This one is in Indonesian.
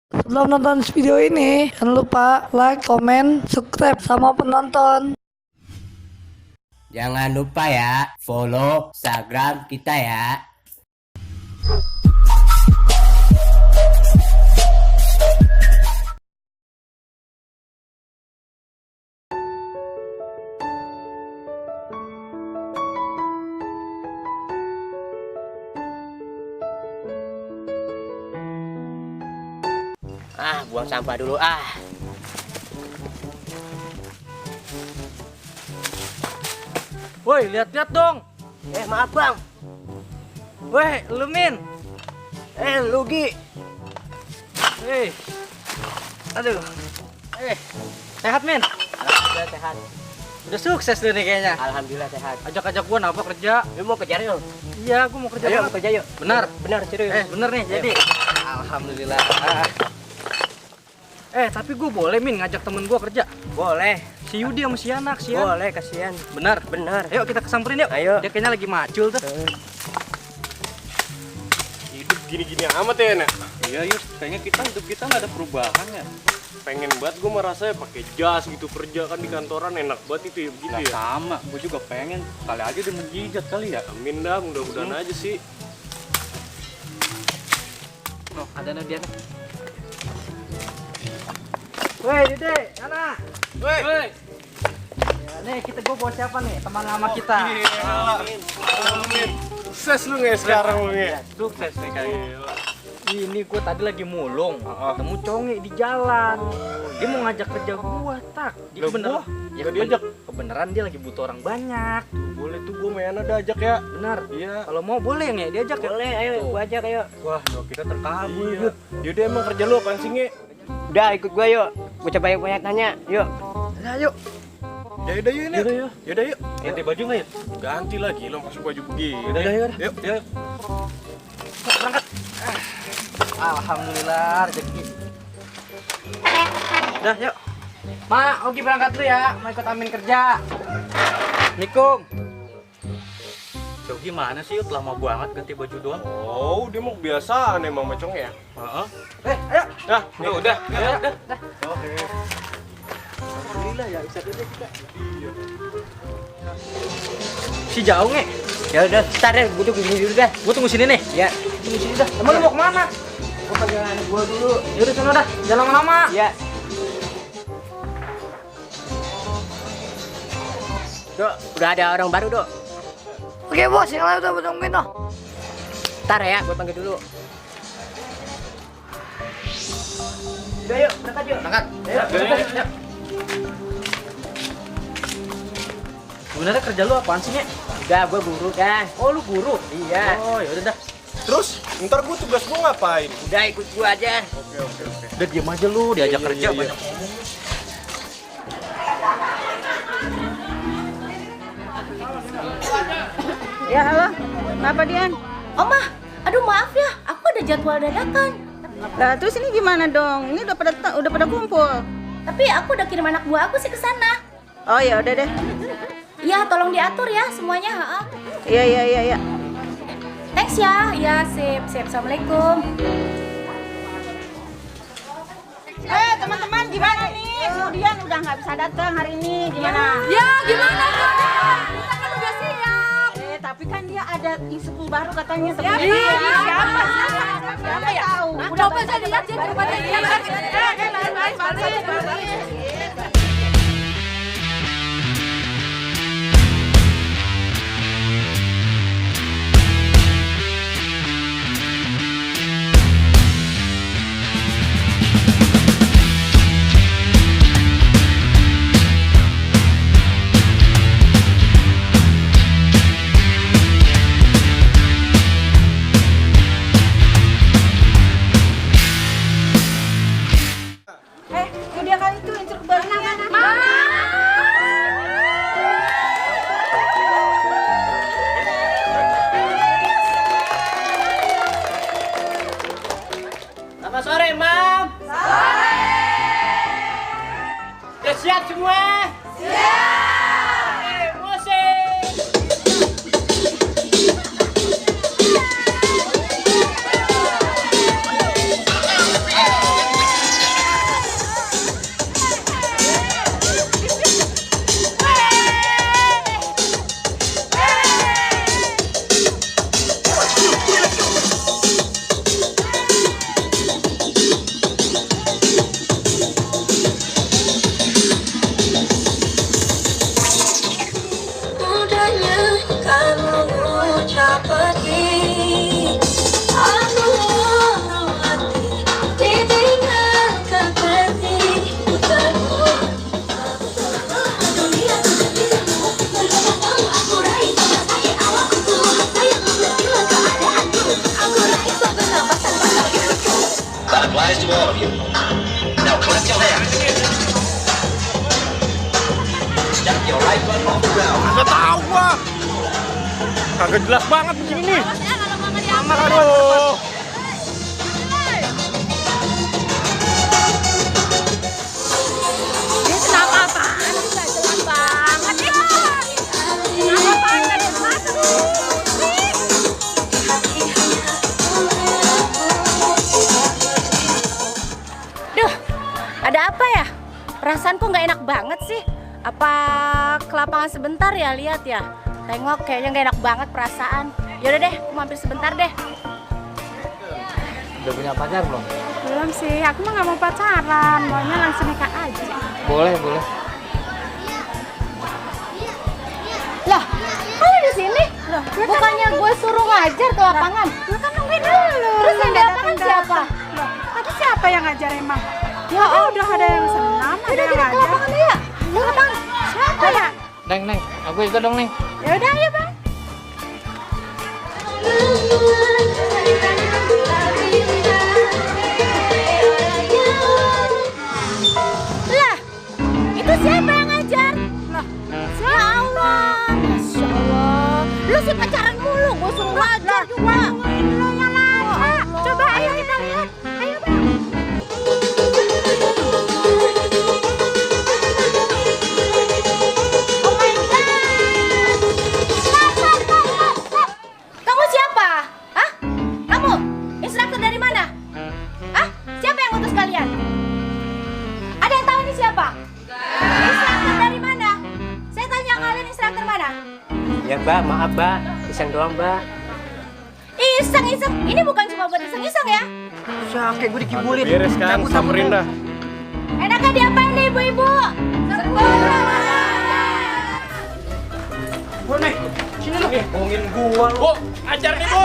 Sebelum nonton video ini, jangan lupa like, komen, subscribe sama penonton. Jangan lupa ya, follow Instagram kita ya. Buang sampah dulu Woi, lihat-lihat dong. Maaf bang. Woi, lu Min. Lugi. Aduh. Sehat Min? Udah sehat. Udah sukses lu nih kayaknya. Alhamdulillah sehat. Ajak-ajak gua napa kerja? Lu mau kerja yuk? Iya, gua mau kerja. Ayo banget. kerja yuk. Benar. Benar serius. Bener nih. Jadi, alhamdulillah. Tapi gua boleh Min ngajak temen gua kerja. Boleh. Si Yudi sama si Yana, kasihan. Boleh kasihan. Benar. Benar. Ayo kita kesamperin yuk. Ayo. Dia kayaknya lagi macul tuh. Hidup gini-gini amat ya, Nak? Iya Yus, kayaknya hidup kita nggak ada perubahan ya. Pengen banget gue merasa pakai jas gitu kerja kan di kantoran enak banget itu ya begitu Nah, ya. sama, gue juga pengen. Kali aja dia menjijat kali ya. Amin dah, mudah-mudahan aja sih. Oh, ada dia nih. Woi, Dede, Yana. Woi. Ya, nih gua bawa siapa nih? Teman lama kita. Amin. Sukses lu nggak sekarang lu nggak? Sukses nih kayaknya. Ini gua tadi lagi mulung, ketemu conge di jalan. Dia mau ngajak kerja gua, tak. Dia Lah, bener. gua Ya nggak diajak. Kebeneran dia lagi butuh orang banyak. Boleh tuh gue main ada ajak ya. Benar. Iya. Kalau mau boleh nggak diajak ya? Boleh, ayo gua ajak ayo. Wah, doa kita terkabul. Iya. Yaudah emang kerja lu apaan sih nge? Udah ikut gua yuk. Gua coba banyak tanya. Yuk. Nah, yuk. Yaudah yuk ini. Yaudah yuk. Ganti baju nggak ya? Ganti lagi lo masuk baju begini. Yaudah, yuk. Yuk. Yuk. Berangkat. Alhamdulillah rezeki. Udah, yuk. Ma, Ogi berangkat dulu ya. Mau ikut Amin kerja. Assalamualaikum. Jauh gimana sih Yud? Lama banget ganti baju doang. Oh, dia mau kebiasaan emang macong ya. Heeh. Ayo. Nah, nih udah. Oke. Alhamdulillah ya, bisa kerja kita. Si jauh nge. Ya udah, ntar deh gua tunggu sini dulu dah. Gua tunggu sini nih. Ya. Tunggu sini dah. Emang lu mau kemana? Gua perjalanan gua dulu. Yaudah sana dah. Jangan lama-lama. Ya. Dok, udah ada orang baru, Dok. Oke bos, yang lain udah tungguin tuh. Ntar ya, gua panggil dulu. Udah yuk, berangkat yuk. Berangkat. Ayo. Sebenarnya kerja lu apaan sih, Nek? Udah, gua guru kan. Oh, lu guru? Iya. Oh, yaudah dah. Terus ntar gue tugas gue ngapain? Udah ikut gua aja. Oke. Udah diem aja lu, diajak Iya, kerja iya, banyak. Ya halo, kenapa Dian? Oma, aduh maaf ya, aku ada jadwal dadakan. Lah terus ini gimana dong? Ini udah pada kumpul. Tapi aku udah kirim anak buah aku sih ke sana. Oh ya udah deh. Iya, tolong diatur ya semuanya. Iya. Thanks ya. Ya, sip. Assalamualaikum. Teman-teman gimana nih? Si Dian udah nggak bisa datang hari ini. Gimana? Ya, gimana dong? Kita kan udah siap. Tapi kan dia ada isu baru katanya Ya, siapa? Siapa ya? Tahu. Coba saya lihat ya, coba lihat. Itu dia kali itu instruktur baru. Selamat sore, Mam. Sore. Udah siap semua? Siap. Musik. Gak tahu gua. Kagak jelas banget begini nih. Aduh. Ini kenapa apaan sih nggak jelas banget ya? Kenapa apaan nggak jelas? Duh, ada apa ya? Perasaanku nggak enak banget sih. Apa ke lapangan sebentar ya, lihat ya. Tengok kayaknya nggak enak banget perasaan. Yaudah deh, aku mampir sebentar deh. Udah punya pacar belum? Belum sih, aku mah nggak mau pacaran, maunya langsung nikah aja. Boleh, boleh. Lah, kamu di sini? Loh, Bukannya gue suruh ngajar ke lapangan? lu kan nungguin dulu. Terus yang di lapangan siapa? Loh, tapi siapa yang ngajar emang? Ya Udah ada yang senam, ada Udah yang kita ke ngajar. lapangan ya? Ke lapangan. Siapa ya? Neng, aku ikut dong, Neng. Ya udah ayo bang. Lah, itu siapa yang ngajar? Lah, siapa? Ya Allah, Masya Allah. Lu sih pacaran mulu, gue suruh ngajar juga. Lu yang lama. Coba ayo kita lihat. Ayo bang. Oh my God! Stop! Kamu siapa? Hah? Kamu? Instruktur dari mana? Hah? Siapa yang utus kalian? Ada yang tahu ini siapa? Instruktur dari mana? Saya tanya kalian instruktur mana? Ya mbak, maaf mbak, iseng doang mbak. Iseng-iseng. Ini bukan cuma buat iseng-iseng ya. Kayak gue dikibulin. Beres kan, samperin dah. Enaknya diapain nih ibu-ibu? Ngomongin gua lu. Bu, ajar nih bu.